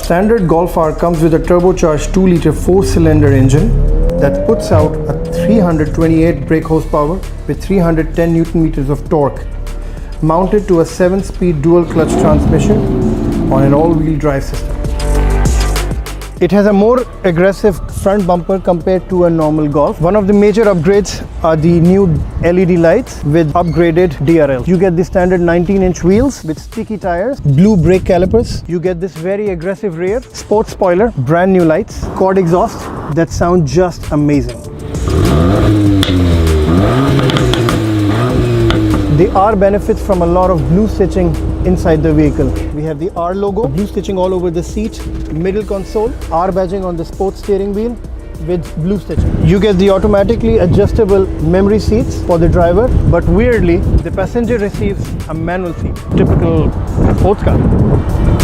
Standard Golf R comes with a turbocharged 2-liter 4-cylinder engine that puts out a 328 brake horsepower with 310 Newton meters of torque, mounted to a 7-speed dual-clutch transmission on an all-wheel drive system. It has a more aggressive front bumper compared to a normal Golf. One of the major upgrades are the new LED lights with upgraded DRL. You get the standard 19-inch wheels with sticky tires, blue brake calipers. You get this very aggressive rear, sports spoiler, brand new lights, quad exhaust that sound just amazing. The R benefits from a lot of blue stitching inside the vehicle. We have the R logo, blue stitching all over the seat, middle console, R badging on the sports steering wheel with blue stitching. You get the automatically adjustable memory seats for the driver, but weirdly, the passenger receives a manual seat, typical sports car.